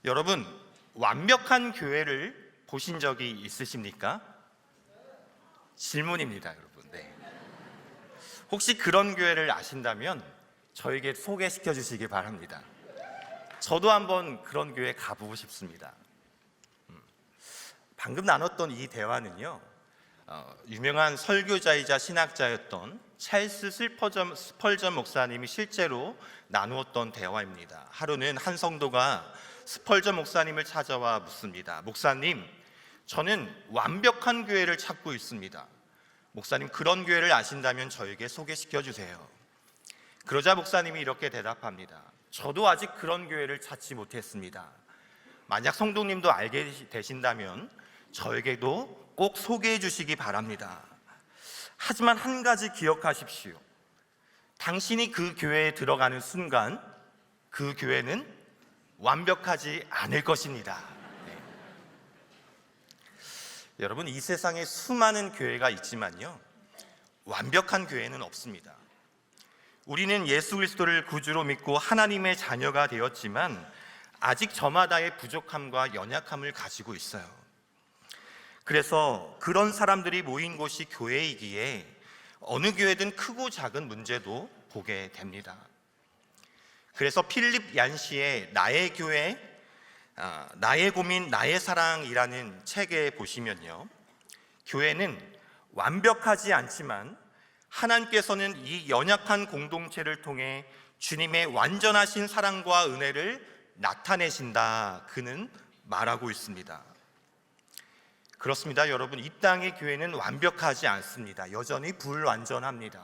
여러분, 완벽한 교회를 보신 적이 있으십니까? 질문입니다, 여러분. 네. 혹시 그런 교회를 아신다면 저에게 소개시켜 주시기 바랍니다. 저도 한번 그런 교회 가보고 싶습니다. 방금 나눴던 이 대화는요, 유명한 설교자이자 신학자였던 찰스 스펄전 목사님이 실제로 나누었던 대화입니다. 하루는 한 성도가 스펄전 목사님을 찾아와 묻습니다. 목사님, 저는 완벽한 교회를 찾고 있습니다. 목사님, 그런 교회를 아신다면 저에게 소개시켜 주세요. 그러자 목사님이 이렇게 대답합니다. 저도 아직 그런 교회를 찾지 못했습니다. 만약 성도님도 알게 되신다면 저에게도 꼭 소개해 주시기 바랍니다. 하지만 한 가지 기억하십시오. 당신이 그 교회에 들어가는 순간 그 교회는 완벽하지 않을 것입니다. 네. 여러분, 이 세상에 수많은 교회가 있지만요, 완벽한 교회는 없습니다. 우리는 예수 그리스도를 구주로 믿고 하나님의 자녀가 되었지만 아직 저마다의 부족함과 연약함을 가지고 있어요. 그래서 그런 사람들이 모인 곳이 교회이기에 어느 교회든 크고 작은 문제도 보게 됩니다. 그래서 필립 얀시의 나의 교회, 나의 고민, 나의 사랑이라는 책에 보시면요, 교회는 완벽하지 않지만 하나님께서는 이 연약한 공동체를 통해 주님의 완전하신 사랑과 은혜를 나타내신다, 그는 말하고 있습니다. 그렇습니다, 여러분. 이 땅의 교회는 완벽하지 않습니다. 여전히 불완전합니다.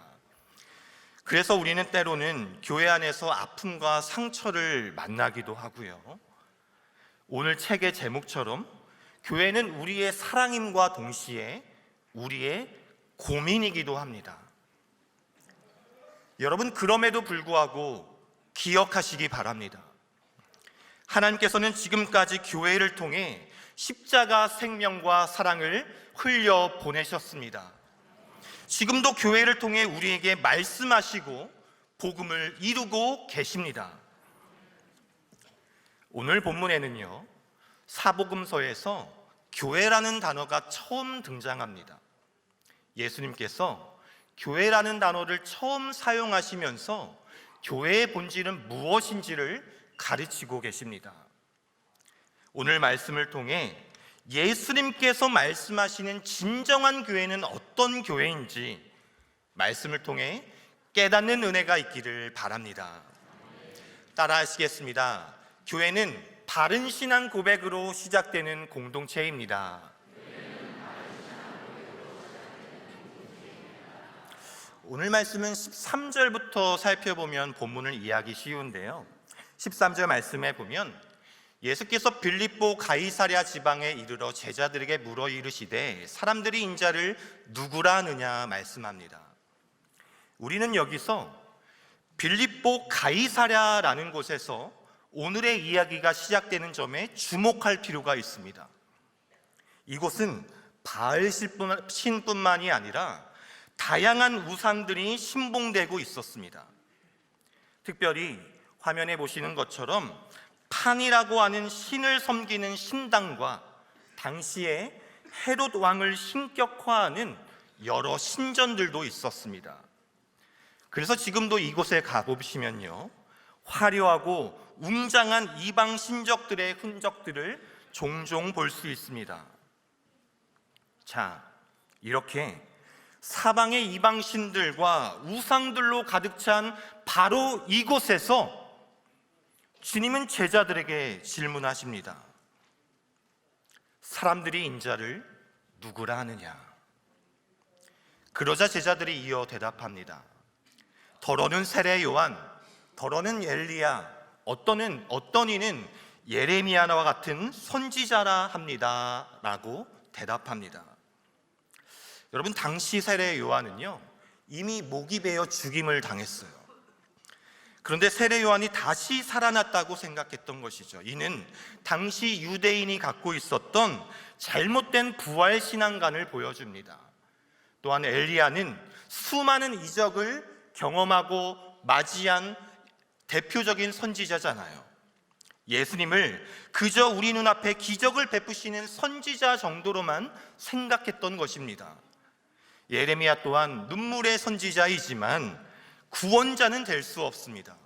그래서 우리는 때로는 교회 안에서 아픔과 상처를 만나기도 하고요, 오늘 책의 제목처럼 교회는 우리의 사랑임과 동시에 우리의 고민이기도 합니다. 여러분, 그럼에도 불구하고 기억하시기 바랍니다. 하나님께서는 지금까지 교회를 통해 십자가 생명과 사랑을 흘려 보내셨습니다. 지금도 교회를 통해 우리에게 말씀하시고 복음을 이루고 계십니다. 오늘 본문에는요, 사복음서에서 교회라는 단어가 처음 등장합니다. 예수님께서 교회라는 단어를 처음 사용하시면서 교회의 본질은 무엇인지를 가르치고 계십니다. 오늘 말씀을 통해 예수님께서 말씀하시는 진정한 교회는 어떤 교회인지 말씀을 통해 깨닫는 은혜가 있기를 바랍니다. 따라 하시겠습니다. 교회는 바른 신앙 고백으로 시작되는 공동체입니다. 오늘 말씀은 13절부터 살펴보면 본문을 이해하기 쉬운데요, 13절 말씀에 보면 예수께서 빌립보 가이사랴 지방에 이르러 제자들에게 물어 이르시되 사람들이 인자를 누구라 하느냐 말씀합니다. 우리는 여기서 빌립보 가이사랴라는 곳에서 오늘의 이야기가 시작되는 점에 주목할 필요가 있습니다. 이곳은 바알 신뿐만이 아니라 다양한 우상들이 신봉되고 있었습니다. 특별히 화면에 보시는 것처럼 판이라고 하는 신을 섬기는 신당과 당시에 헤롯 왕을 신격화하는 여러 신전들도 있었습니다. 그래서 지금도 이곳에 가보시면요, 화려하고 웅장한 이방 신적들의 흔적들을 종종 볼 수 있습니다. 자, 이렇게 사방의 이방 신들과 우상들로 가득 찬 바로 이곳에서 주님은 제자들에게 질문하십니다. 사람들이 인자를 누구라 하느냐? 그러자 제자들이 이어 대답합니다. 더러는 세례 요한, 더러는 엘리야, 어떤 이는 예레미야와 같은 선지자라 합니다 라고 대답합니다. 여러분, 당시 세례 요한은요, 이미 목이 베어 죽임을 당했어요. 그런데 세례 요한이 다시 살아났다고 생각했던 것이죠. 이는 당시 유대인이 갖고 있었던 잘못된 부활 신앙관을 보여줍니다. 또한 엘리야는 수많은 이적을 경험하고 맞이한 대표적인 선지자잖아요. 예수님을 그저 우리 눈앞에 기적을 베푸시는 선지자 정도로만 생각했던 것입니다. 예레미야 또한 눈물의 선지자이지만 구원자는 될 수 없습니다.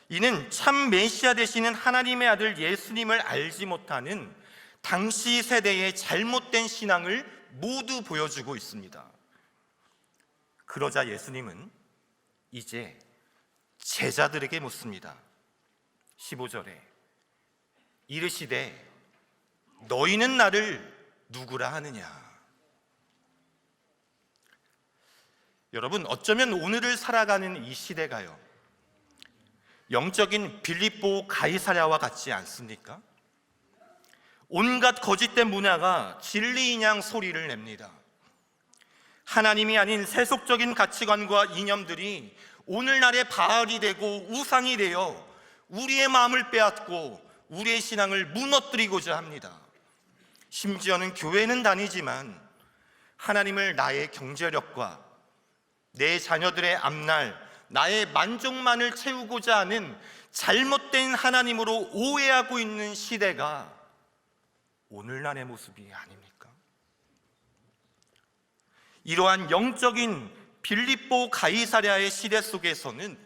이는 참 메시아 되시는 하나님의 아들 예수님을 알지 못하는 당시 세대의 잘못된 신앙을 모두 보여주고 있습니다. 그러자 예수님은 이제 제자들에게 묻습니다. 15절에 이르시되 너희는 나를 누구라 하느냐. 여러분, 어쩌면 오늘을 살아가는 이 시대가요, 영적인 빌립보 가이사랴와 같지 않습니까? 온갖 거짓된 문화가 진리인 양 소리를 냅니다. 하나님이 아닌 세속적인 가치관과 이념들이 오늘날의 바알이 되고 우상이 되어 우리의 마음을 빼앗고 우리의 신앙을 무너뜨리고자 합니다. 심지어는 교회는 다니지만 하나님을 나의 경제력과 내 자녀들의 앞날, 나의 만족만을 채우고자 하는 잘못된 하나님으로 오해하고 있는 시대가 오늘날의 모습이 아닙니까? 이러한 영적인 빌립보 가이사랴의 시대 속에서는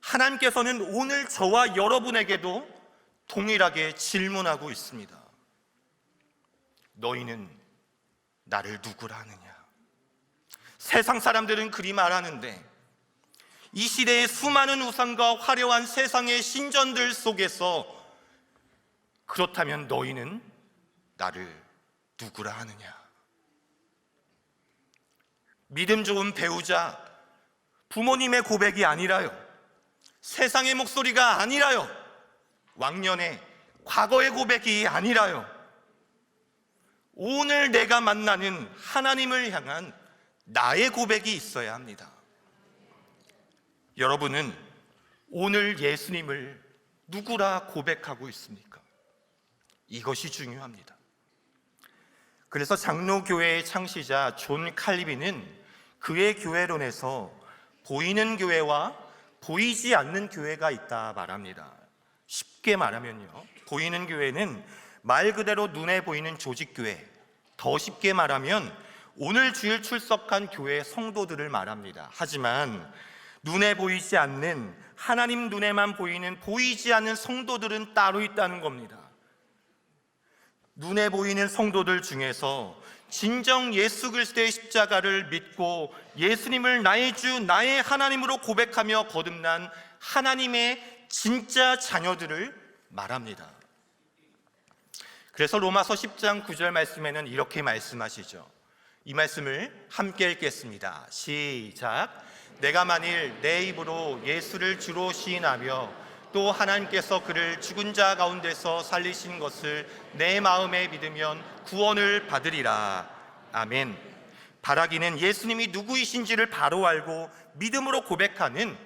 하나님께서는 오늘 저와 여러분에게도 동일하게 질문하고 있습니다. 너희는 나를 누구라 하느냐? 세상 사람들은 그리 말하는데 이 시대의 수많은 우상과 화려한 세상의 신전들 속에서 그렇다면 너희는 나를 누구라 하느냐? 믿음 좋은 배우자, 부모님의 고백이 아니라요, 세상의 목소리가 아니라요, 왕년의 과거의 고백이 아니라요, 오늘 내가 만나는 하나님을 향한 나의 고백이 있어야 합니다. 여러분은 오늘 예수님을 누구라 고백하고 있습니까? 이것이 중요합니다. 그래서 장로교회의 창시자 존 칼비는 그의 교회론에서 보이는 교회와 보이지 않는 교회가 있다 말합니다. 쉽게 말하면요, 보이는 교회는 말 그대로 눈에 보이는 조직교회, 더 쉽게 말하면 오늘 주일 출석한 교회 성도들을 말합니다. 하지만 눈에 보이지 않는, 하나님 눈에만 보이는 보이지 않는 성도들은 따로 있다는 겁니다. 눈에 보이는 성도들 중에서 진정 예수 그리스도의 십자가를 믿고 예수님을 나의 주, 나의 하나님으로 고백하며 거듭난 하나님의 진짜 자녀들을 말합니다. 그래서 로마서 10장 9절 말씀에는 이렇게 말씀하시죠. 이 말씀을 함께 읽겠습니다. 시작. 내가 만일 내 입으로 예수를 주로 시인하며 또 하나님께서 그를 죽은 자 가운데서 살리신 것을 내 마음에 믿으면 구원을 받으리라. 아멘. 바라기는 예수님이 누구이신지를 바로 알고 믿음으로 고백하는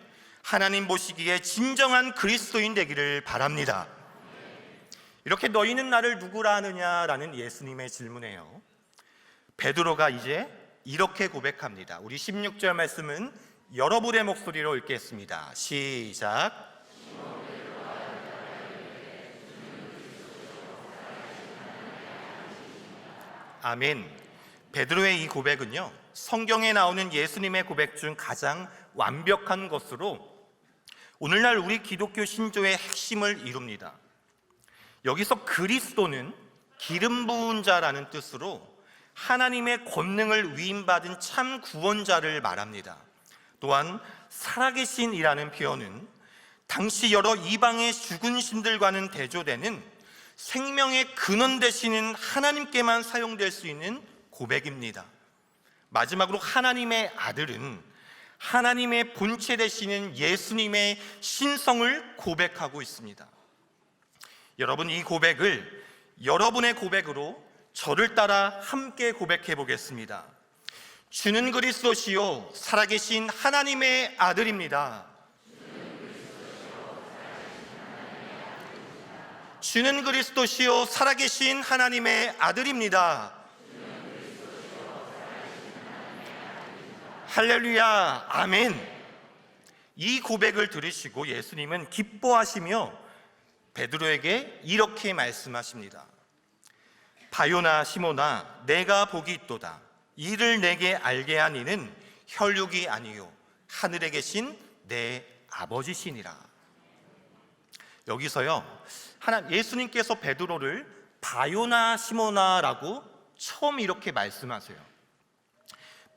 하나님 보시기에 진정한 그리스도인 되기를 바랍니다. 이렇게 너희는 나를 누구라 하느냐라는 예수님의 질문에요, 베드로가 이제 이렇게 고백합니다. 우리 16절 말씀은 여러분의 목소리로 읽겠습니다. 시작. 아멘. 베드로의 이 고백은요, 성경에 나오는 예수님의 고백 중 가장 완벽한 것으로 오늘날 우리 기독교 신조의 핵심을 이룹니다. 여기서 그리스도는 기름 부은 자라는 뜻으로 하나님의 권능을 위임받은 참 구원자를 말합니다. 또한 살아계신이라는 표현은 당시 여러 이방의 죽은 신들과는 대조되는 생명의 근원 되시는 하나님께만 사용될 수 있는 고백입니다. 마지막으로 하나님의 아들은 하나님의 본체 되시는 예수님의 신성을 고백하고 있습니다. 여러분, 이 고백을 여러분의 고백으로 저를 따라 함께 고백해 보겠습니다. 주는 그리스도시요 살아계신 하나님의 아들입니다. 주는 그리스도시요 살아계신 하나님의 아들입니다. 할렐루야, 아멘. 이 고백을 들으시고 예수님은 기뻐하시며 베드로에게 이렇게 말씀하십니다. 바요나 시몬아, 내가 복이 있도다. 이를 내게 알게 한 이는 혈육이 아니요 하늘에 계신 내 아버지시니라. 여기서요, 예수님께서 베드로를 바요나 시모나라고 처음 이렇게 말씀하세요.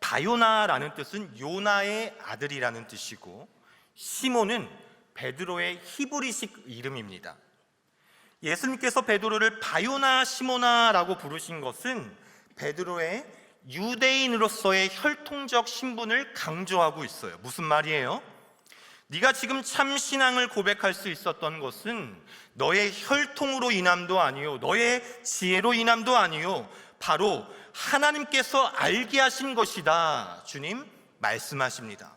바요나라는 뜻은 요나의 아들이라는 뜻이고, 시몬은 베드로의 히브리식 이름입니다. 예수님께서 베드로를 바요나 시모나라고 부르신 것은 베드로의 유대인으로서의 혈통적 신분을 강조하고 있어요. 무슨 말이에요? 네가 지금 참 신앙을 고백할 수 있었던 것은 너의 혈통으로 인함도 아니요, 너의 지혜로 인함도 아니요, 바로 하나님께서 알게 하신 것이다. 주님 말씀하십니다.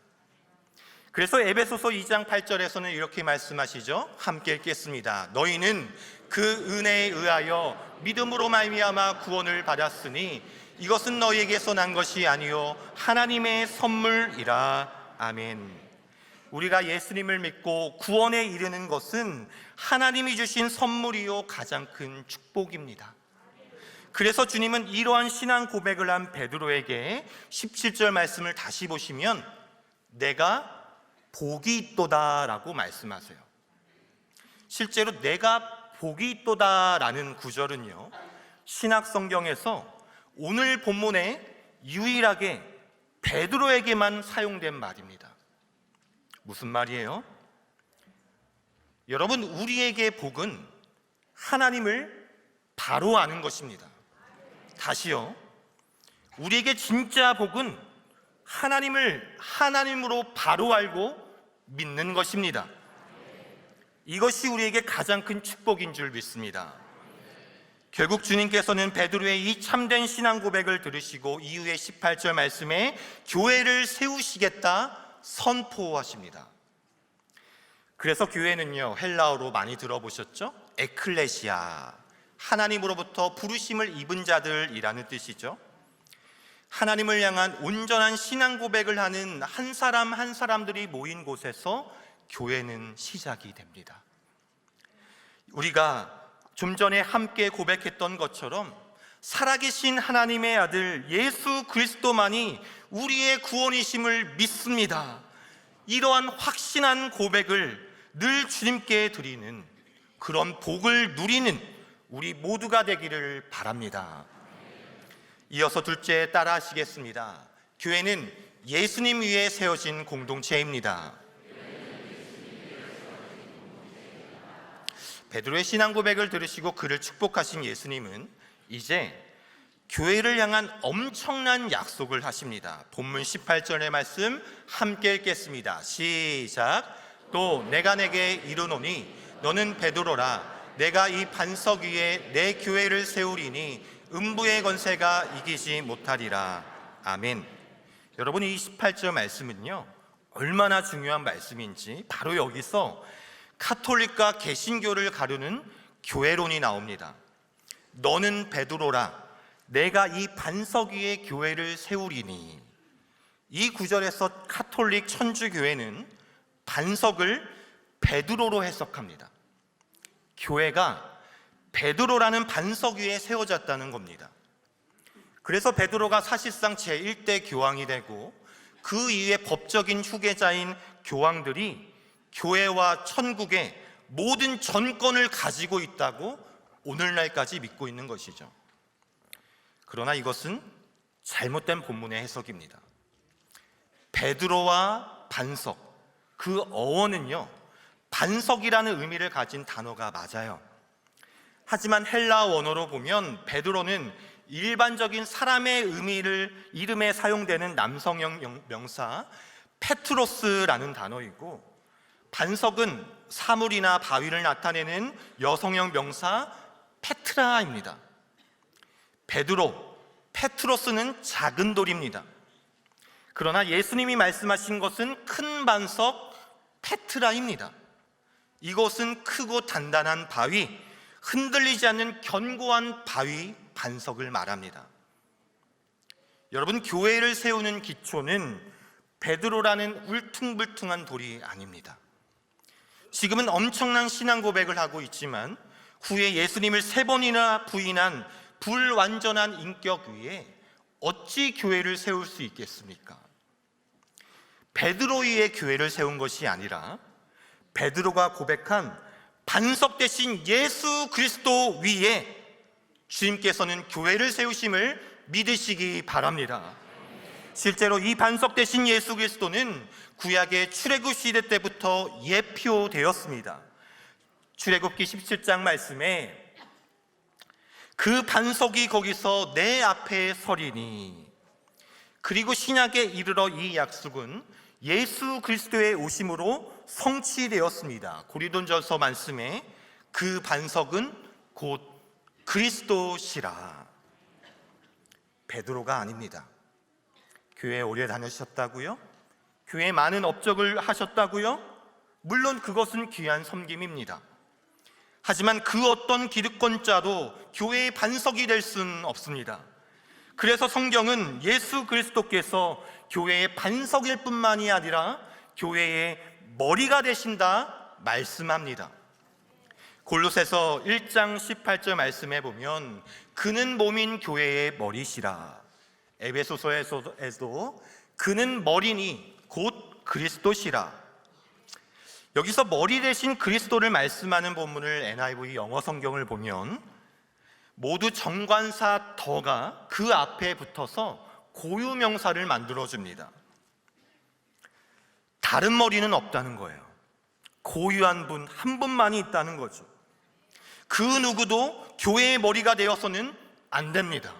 그래서 에베소서 2장 8절에서는 이렇게 말씀하시죠. 함께 읽겠습니다. 너희는 그 은혜에 의하여 믿음으로 말미암아 구원을 받았으니 이것은 너희에게서 난 것이 아니요 하나님의 선물이라. 아멘. 우리가 예수님을 믿고 구원에 이르는 것은 하나님이 주신 선물이요 가장 큰 축복입니다. 그래서 주님은 이러한 신앙 고백을 한 베드로에게 17절 말씀을 다시 보시면 내가 복이 있도다 라고 말씀하세요. 실제로 내가 복이 있도다 라는 구절은요, 신약 성경에서 오늘 본문에 유일하게 베드로에게만 사용된 말입니다. 무슨 말이에요? 여러분, 우리에게 복은 하나님을 바로 아는 것입니다. 다시요, 우리에게 진짜 복은 하나님을 하나님으로 바로 알고 믿는 것입니다. 이것이 우리에게 가장 큰 축복인 줄 믿습니다. 결국 주님께서는 베드로의 이 참된 신앙 고백을 들으시고 이후에 18절 말씀에 교회를 세우시겠다 선포하십니다. 그래서 교회는요, 헬라어로 많이 들어보셨죠? 에클레시아, 하나님으로부터 부르심을 입은 자들이라는 뜻이죠. 하나님을 향한 온전한 신앙 고백을 하는 한 사람 한 사람들이 모인 곳에서 교회는 시작이 됩니다. 우리가 좀 전에 함께 고백했던 것처럼 살아계신 하나님의 아들 예수 그리스도만이 우리의 구원이심을 믿습니다. 이러한 확신한 고백을 늘 주님께 드리는 그런 복을 누리는 우리 모두가 되기를 바랍니다. 이어서 둘째 따라 하시겠습니다. 교회는 예수님 위에 세워진 공동체입니다. 베드로의 신앙 고백을 들으시고 그를 축복하신 예수님은 이제 교회를 향한 엄청난 약속을 하십니다. 본문 18절의 말씀 함께 읽겠습니다. 시작. 또 내가 내게 이르노니 너는 베드로라. 내가 이 반석 위에 내 교회를 세우리니 음부의 권세가 이기지 못하리라. 아멘. 여러분, 이 18절 말씀은요, 얼마나 중요한 말씀인지 바로 여기서 카톨릭과 개신교를 가르는 교회론이 나옵니다. 너는 베드로라. 내가 이 반석 위에 교회를 세우리니. 이 구절에서 카톨릭 천주교회는 반석을 베드로로 해석합니다. 교회가 베드로라는 반석 위에 세워졌다는 겁니다. 그래서 베드로가 사실상 제1대 교황이 되고 그 이후에 법적인 후계자인 교황들이 교회와 천국의 모든 전권을 가지고 있다고 오늘날까지 믿고 있는 것이죠. 그러나 이것은 잘못된 본문의 해석입니다. 베드로와 반석, 그 어원은요, 반석이라는 의미를 가진 단어가 맞아요. 하지만 헬라 원어로 보면 베드로는 일반적인 사람의 이름에 사용되는 남성형 명사 페트로스라는 단어이고, 반석은 사물이나 바위를 나타내는 여성형 명사 페트라입니다. 베드로, 페트로스는 작은 돌입니다. 그러나 예수님이 말씀하신 것은 큰 반석 페트라입니다. 이것은 크고 단단한 바위, 흔들리지 않는 견고한 바위, 반석을 말합니다. 여러분, 교회를 세우는 기초는 베드로라는 울퉁불퉁한 돌이 아닙니다. 지금은 엄청난 신앙 고백을 하고 있지만 후에 예수님을 3번이나 부인한 불완전한 인격 위에 어찌 교회를 세울 수 있겠습니까? 베드로 위에 교회를 세운 것이 아니라 베드로가 고백한 반석 대신 예수 그리스도 위에 주님께서는 교회를 세우심을 믿으시기 바랍니다. 실제로 이 반석 대신 예수 그리스도는 구약의 출애굽 시대 때부터 예표되었습니다. 출애굽기 17장 말씀에 그 반석이 거기서 내 앞에 서리니, 그리고 신약에 이르러 이 약속은 예수 그리스도의 오심으로 성취되었습니다. 고린도전서 말씀에 그 반석은 곧 그리스도시라. 베드로가 아닙니다. 교회에 오래 다니셨다고요? 교회에 많은 업적을 하셨다고요? 물론 그것은 귀한 섬김입니다. 하지만 그 어떤 기득권자도 교회의 반석이 될 수는 없습니다. 그래서 성경은 예수 그리스도께서 교회의 반석일 뿐만이 아니라 교회의 머리가 되신다 말씀합니다. 골로새서 1장 18절 말씀에 보면 그는 몸인 교회의 머리시라. 에베소서에서도 그는 머리니 곧 그리스도시라. 여기서 머리 대신 그리스도를 말씀하는 본문을 NIV 영어 성경을 보면 모두 정관사 더가 그 앞에 붙어서 고유명사를 만들어줍니다. 다른 머리는 없다는 거예요. 고유한 분 한 분만이 있다는 거죠. 그 누구도 교회의 머리가 되어서는 안 됩니다.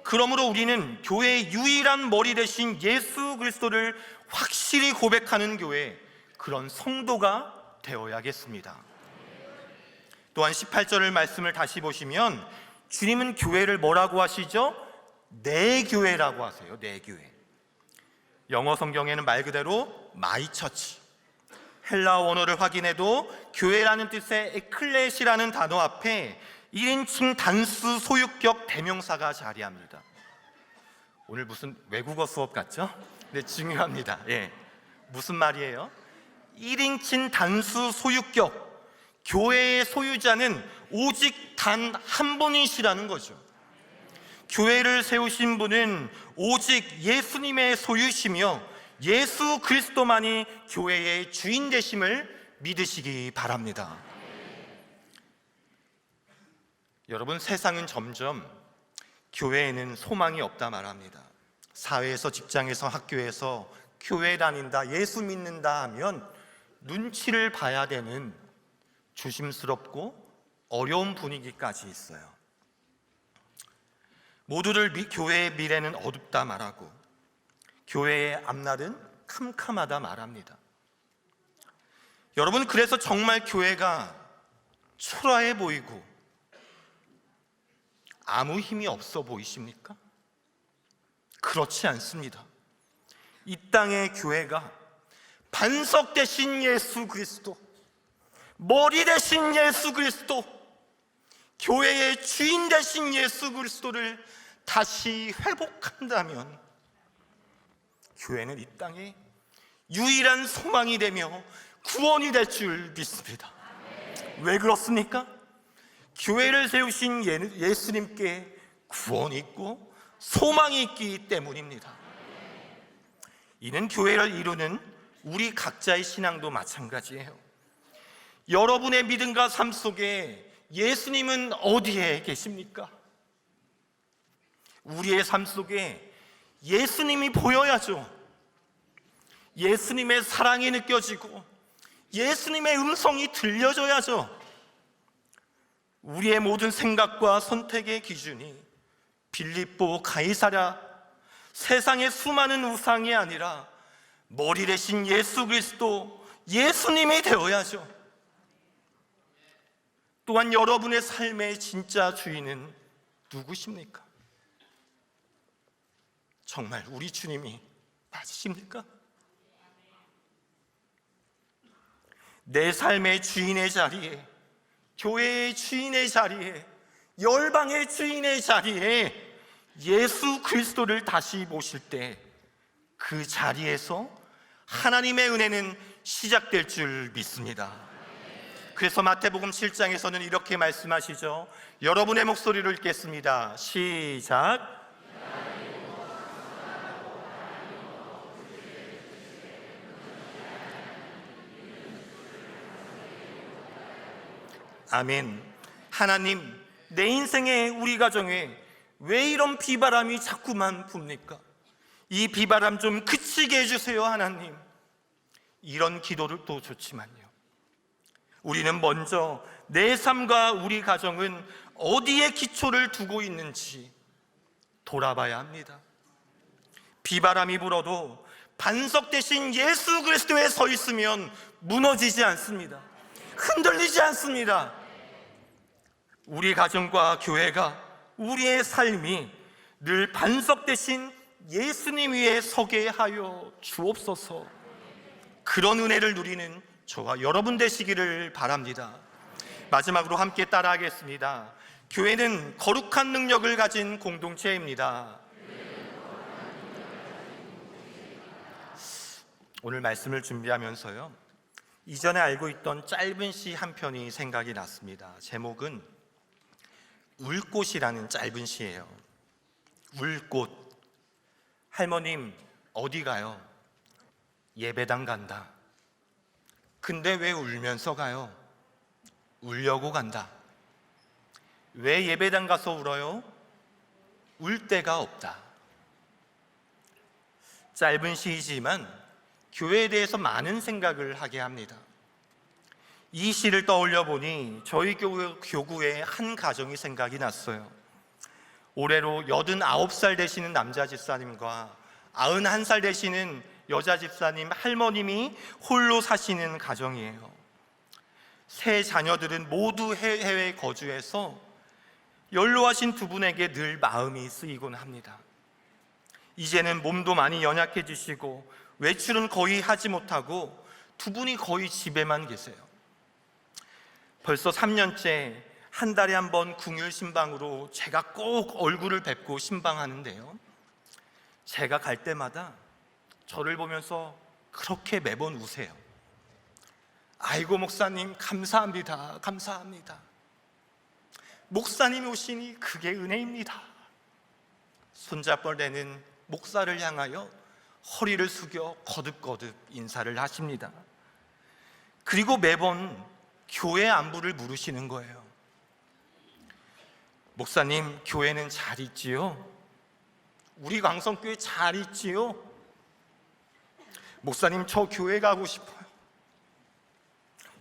그러므로 우리는 교회의 유일한 머리 대신 예수 그리스도를 확실히 고백하는 교회, 그런 성도가 되어야겠습니다. 또한 18절의 말씀을 다시 보시면 주님은 교회를 뭐라고 하시죠? 내 교회라고 하세요. 내 교회. 영어 성경에는 말 그대로 마이 처치, 헬라어 원어를 확인해도 교회라는 뜻의 에클레시라는 단어 앞에 1인칭 단수 소유격 대명사가 자리합니다. 오늘 무슨 외국어 수업 같죠? 네, 중요합니다. 무슨 말이에요? 1인칭 단수 소유격, 교회의 소유자는 오직 단 한 분이시라는 거죠. 교회를 세우신 분은 오직 예수님의 소유시며 예수 그리스도만이 교회의 주인 되심을 믿으시기 바랍니다. 여러분, 세상은 점점 교회에는 소망이 없다 말합니다. 사회에서, 직장에서, 학교에서 교회 다닌다, 예수 믿는다 하면 눈치를 봐야 되는 조심스럽고 어려운 분위기까지 있어요. 모두를 교회의 미래는 어둡다 말하고 교회의 앞날은 캄캄하다 말합니다. 여러분, 그래서 정말 교회가 초라해 보이고 아무 힘이 없어 보이십니까? 그렇지 않습니다. 이 땅의 교회가 반석 대신 예수 그리스도, 머리 대신 예수 그리스도, 교회의 주인 대신 예수 그리스도를 다시 회복한다면 교회는 이 땅에 유일한 소망이 되며 구원이 될 줄 믿습니다. 왜 그렇습니까? 교회를 세우신 예수님께 구원이 있고 소망이 있기 때문입니다. 이는 교회를 이루는 우리 각자의 신앙도 마찬가지예요. 여러분의 믿음과 삶 속에 예수님은 어디에 계십니까? 우리의 삶 속에 예수님이 보여야죠. 예수님의 사랑이 느껴지고 예수님의 음성이 들려줘야죠. 우리의 모든 생각과 선택의 기준이 빌립보, 가이사랴, 세상의 수많은 우상이 아니라 머리 대신 예수 그리스도, 예수님이 되어야죠. 또한 여러분의 삶의 진짜 주인은 누구십니까? 정말 우리 주님이 맞으십니까? 내 삶의 주인의 자리에, 교회의 주인의 자리에, 열방의 주인의 자리에 예수 그리스도를 다시 모실 때 그 자리에서 하나님의 은혜는 시작될 줄 믿습니다. 그래서 마태복음 7장에서는 이렇게 말씀하시죠. 여러분의 목소리를 읽겠습니다. 시작. 아멘. 하나님, 내 인생에, 우리 가정에 왜 이런 비바람이 자꾸만 붑니까? 이 비바람 좀 그치게 해주세요, 하나님. 이런 기도를 또 좋지만요, 우리는 먼저 내 삶과 우리 가정은 어디에 기초를 두고 있는지 돌아봐야 합니다. 비바람이 불어도 반석 대신 예수 그리스도에 서 있으면 무너지지 않습니다. 흔들리지 않습니다. 우리 가정과 교회가, 우리의 삶이 늘 반석 대신 예수님 위에 서게 하여 주옵소서. 그런 은혜를 누리는 저와 여러분 되시기를 바랍니다. 마지막으로 함께 따라하겠습니다. 교회는 거룩한 능력을 가진 공동체입니다. 오늘 말씀을 준비하면서요, 이전에 알고 있던 짧은 시 한 편이 생각이 났습니다. 제목은 울꽃이라는 짧은 시예요. 울꽃. 할머님, 어디 가요? 예배당 간다. 근데 왜 울면서 가요? 울려고 간다. 왜 예배당 가서 울어요? 울 데가 없다. 짧은 시이지만 교회에 대해서 많은 생각을 하게 합니다. 이 시를 떠올려 보니 저희 교구의 한 가정이 생각이 났어요. 올해로 89살 되시는 남자 집사님과 91살 되시는 여자 집사님, 할머님이 홀로 사시는 가정이에요. 세 자녀들은 모두 해외에 거주해서 연로하신 두 분에게 늘 마음이 쓰이곤 합니다. 이제는 몸도 많이 연약해지시고 외출은 거의 하지 못하고 두 분이 거의 집에만 계세요. 벌써 3년째 한 달에 한 번 궁율 신방으로 제가 꼭 얼굴을 뵙고 신방하는데요, 제가 갈 때마다 저를 보면서 그렇게 매번 우세요. 아이고 목사님, 감사합니다. 감사합니다. 목사님이 오시니 그게 은혜입니다. 손잡벌대는 목사를 향하여 허리를 숙여 거듭거듭 인사를 하십니다. 그리고 매번 교회 안부를 물으시는 거예요. 목사님, 교회는 잘 있지요? 우리 광성교회 잘 있지요? 목사님, 저 교회 가고 싶어요.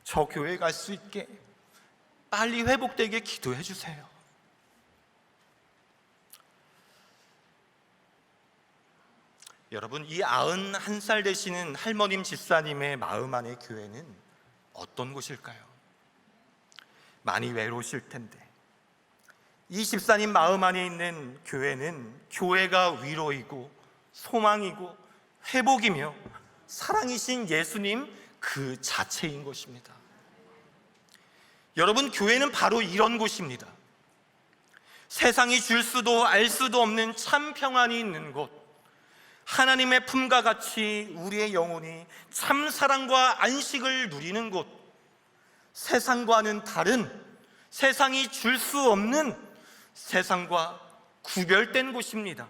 저 교회 갈 수 있게 빨리 회복되게 기도해 주세요. 여러분, 이 91살 되시는 할머님 집사님의 마음 안의 교회는 어떤 곳일까요? 많이 외로우실 텐데, 이 집사님 마음 안에 있는 교회는 교회가 위로이고 소망이고 회복이며 사랑이신 예수님 그 자체인 것입니다. 여러분, 교회는 바로 이런 곳입니다. 세상이 줄 수도 알 수도 없는 참 평안이 있는 곳, 하나님의 품과 같이 우리의 영혼이 참 사랑과 안식을 누리는 곳, 세상과는 다른, 세상이 줄 수 없는, 세상과 구별된 곳입니다.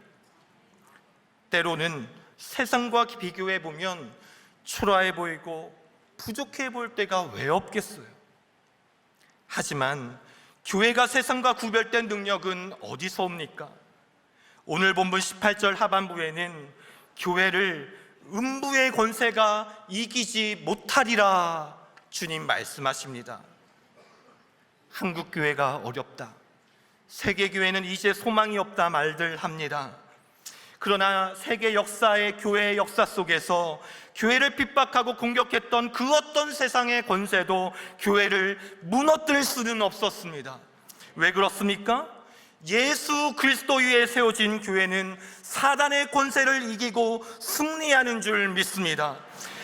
때로는 세상과 비교해 보면 초라해 보이고 부족해 보일 때가 왜 없겠어요. 하지만 교회가 세상과 구별된 능력은 어디서 옵니까? 오늘 본문 18절 하반부에는 교회를 음부의 권세가 이기지 못하리라 주님 말씀하십니다. 한국 교회가 어렵다, 세계 교회는 이제 소망이 없다 말들 합니다. 그러나 세계 역사의 교회의 역사 속에서 교회를 핍박하고 공격했던 그 어떤 세상의 권세도 교회를 무너뜨릴 수는 없었습니다. 왜 그렇습니까? 예수 그리스도 위에 세워진 교회는 사단의 권세를 이기고 승리하는 줄 믿습니다.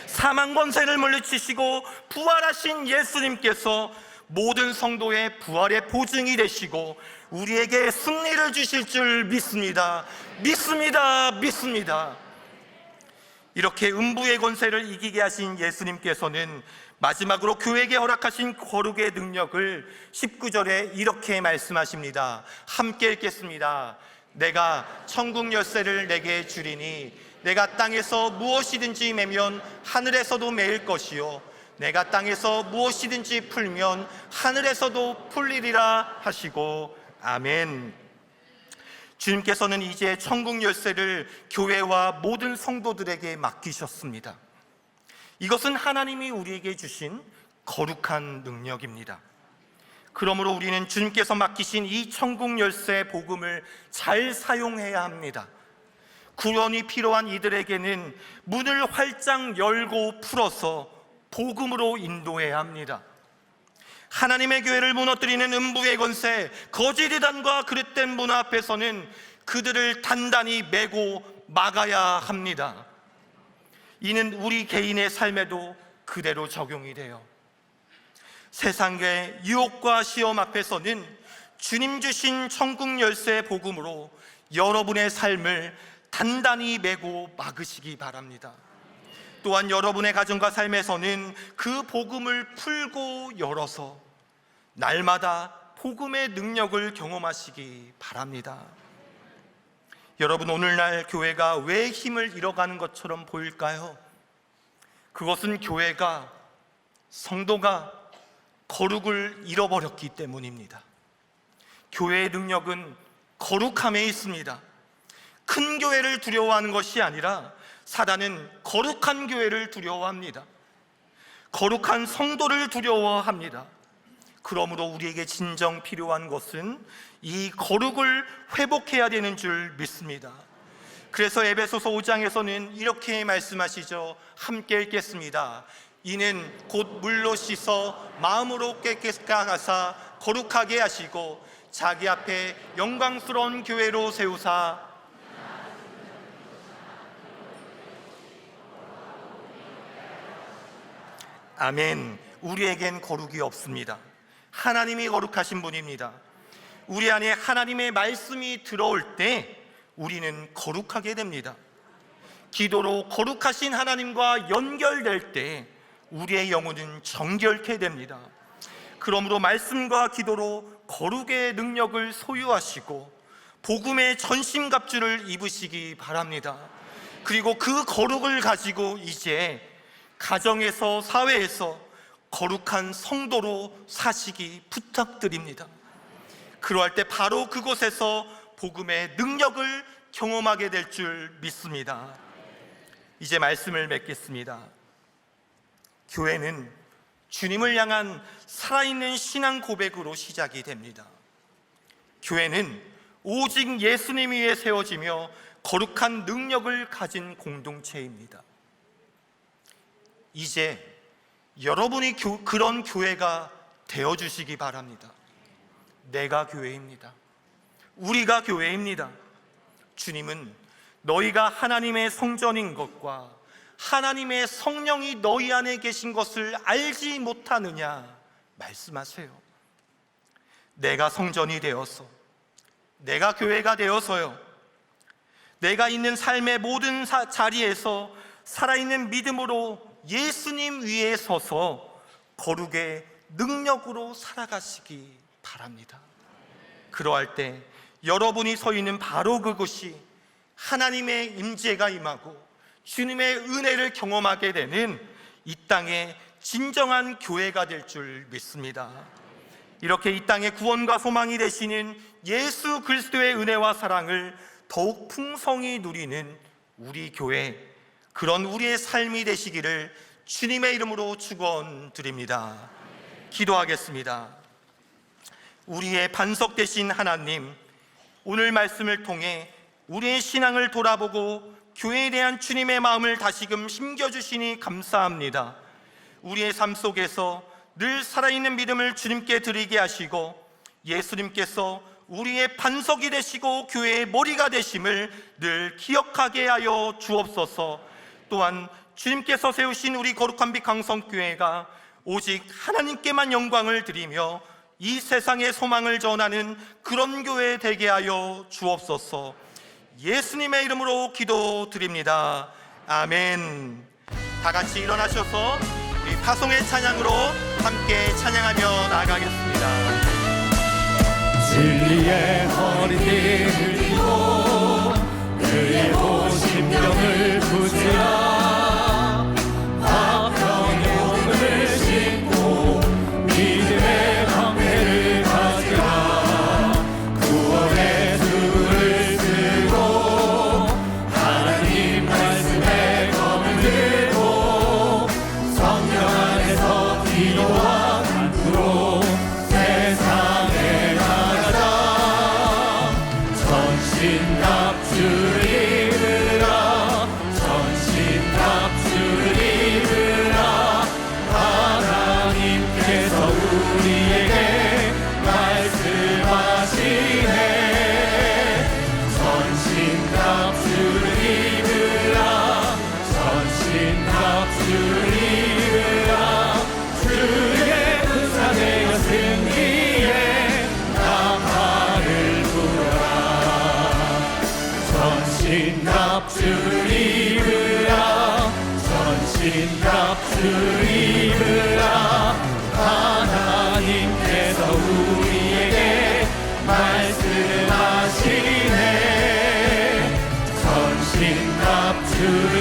사망 권세를 물리치시고 부활하신 예수님께서 모든 성도의 부활의 보증이 되시고 우리에게 승리를 주실 줄 믿습니다. 믿습니다. 믿습니다. 이렇게 음부의 권세를 이기게 하신 예수님께서는 마지막으로 교회에게 허락하신 거룩의 능력을 19절에 이렇게 말씀하십니다. 함께 읽겠습니다. 내가 천국 열쇠를 내게 주리니 내가 땅에서 무엇이든지 매면 하늘에서도 매일 것이요 내가 땅에서 무엇이든지 풀면 하늘에서도 풀리리라 하시고 아멘. 주님께서는 이제 천국 열쇠를 교회와 모든 성도들에게 맡기셨습니다. 이것은 하나님이 우리에게 주신 거룩한 능력입니다. 그러므로 우리는 주님께서 맡기신 이 천국 열쇠 복음을 잘 사용해야 합니다. 구원이 필요한 이들에게는 문을 활짝 열고 풀어서 복음으로 인도해야 합니다. 하나님의 교회를 무너뜨리는 음부의 권세, 거짓 이단과 그릇된 문화 앞에서는 그들을 단단히 메고 막아야 합니다. 이는 우리 개인의 삶에도 그대로 적용이 돼요. 세상의 유혹과 시험 앞에서는 주님 주신 천국 열쇠 복음으로 여러분의 삶을 단단히 메고 막으시기 바랍니다. 또한 여러분의 가정과 삶에서는 그 복음을 풀고 열어서 날마다 복음의 능력을 경험하시기 바랍니다. 여러분, 오늘날 교회가 왜 힘을 잃어가는 것처럼 보일까요? 그것은 교회가, 성도가 거룩을 잃어버렸기 때문입니다. 교회의 능력은 거룩함에 있습니다. 큰 교회를 두려워하는 것이 아니라 사단은 거룩한 교회를 두려워합니다. 거룩한 성도를 두려워합니다. 그러므로 우리에게 진정 필요한 것은 이 거룩을 회복해야 되는 줄 믿습니다. 그래서 에베소서 5장에서는 이렇게 말씀하시죠. 함께 읽겠습니다. 이는 곧 물로 씻어 마음으로 깨끗하게 하사 거룩하게 하시고 자기 앞에 영광스러운 교회로 세우사 아멘. 우리에겐 거룩이 없습니다. 하나님이 거룩하신 분입니다. 우리 안에 하나님의 말씀이 들어올 때 우리는 거룩하게 됩니다. 기도로 거룩하신 하나님과 연결될 때 우리의 영혼은 정결케 됩니다. 그러므로 말씀과 기도로 거룩의 능력을 소유하시고 복음의 전신갑주를 입으시기 바랍니다. 그리고 그 거룩을 가지고 이제 가정에서, 사회에서 거룩한 성도로 사시기 부탁드립니다. 그러할 때 바로 그곳에서 복음의 능력을 경험하게 될 줄 믿습니다. 이제 말씀을 맺겠습니다. 교회는 주님을 향한 살아있는 신앙 고백으로 시작이 됩니다. 교회는 오직 예수님 위에 세워지며 거룩한 능력을 가진 공동체입니다. 이제 여러분이 그런 교회가 되어주시기 바랍니다. 내가 교회입니다. 우리가 교회입니다. 주님은 너희가 하나님의 성전인 것과 하나님의 성령이 너희 안에 계신 것을 알지 못하느냐 말씀하세요. 내가 성전이 되어서, 내가 교회가 되어서요, 내가 있는 삶의 모든 자리에서 살아있는 믿음으로 예수님 위에 서서 거룩의 능력으로 살아가시기 바랍니다. 그러할 때 여러분이 서 있는 바로 그곳이 하나님의 임재가 임하고 주님의 은혜를 경험하게 되는 이 땅의 진정한 교회가 될 줄 믿습니다. 이렇게 이 땅의 구원과 소망이 되시는 예수 그리스도의 은혜와 사랑을 더욱 풍성히 누리는 우리 교회, 그런 우리의 삶이 되시기를 주님의 이름으로 축원드립니다. 기도하겠습니다. 우리의 반석 되신 하나님, 오늘 말씀을 통해 우리의 신앙을 돌아보고 교회에 대한 주님의 마음을 다시금 심겨주시니 감사합니다. 우리의 삶 속에서 늘 살아있는 믿음을 주님께 드리게 하시고 예수님께서 우리의 반석이 되시고 교회의 머리가 되심을 늘 기억하게 하여 주옵소서. 또한 주님께서 세우신 우리 거룩한 빛 강성교회가 오직 하나님께만 영광을 드리며 이 세상의 소망을 전하는 그런 교회 되게 하여 주옵소서. 예수님의 이름으로 기도드립니다. 아멘. 다 같이 일어나셔서 우리 파송의 찬양으로 함께 찬양하며 나아가겠습니다. 진리의 허리띠를 띠고 그의 오심령을 붙이라. 화평의 몸을 신고 믿음의 방패를 가지라. 구원의 수를 쓰고 하나님 말씀에 검을 들고 성령 안에서 기도와 간구로 세상에 나가자. 전신갑주를 입으라. 전신갑주를 입으라. 하나님께서 우리에게 말씀하시네. 전신갑주를 입으라. 전신갑주를 입으라. 주의 군사되어 승리에 나팔을 불어라. 전신갑주를 입으라. 전신갑주를 입으라. 하나님께서 우리에게 말씀하시네. 전신갑주를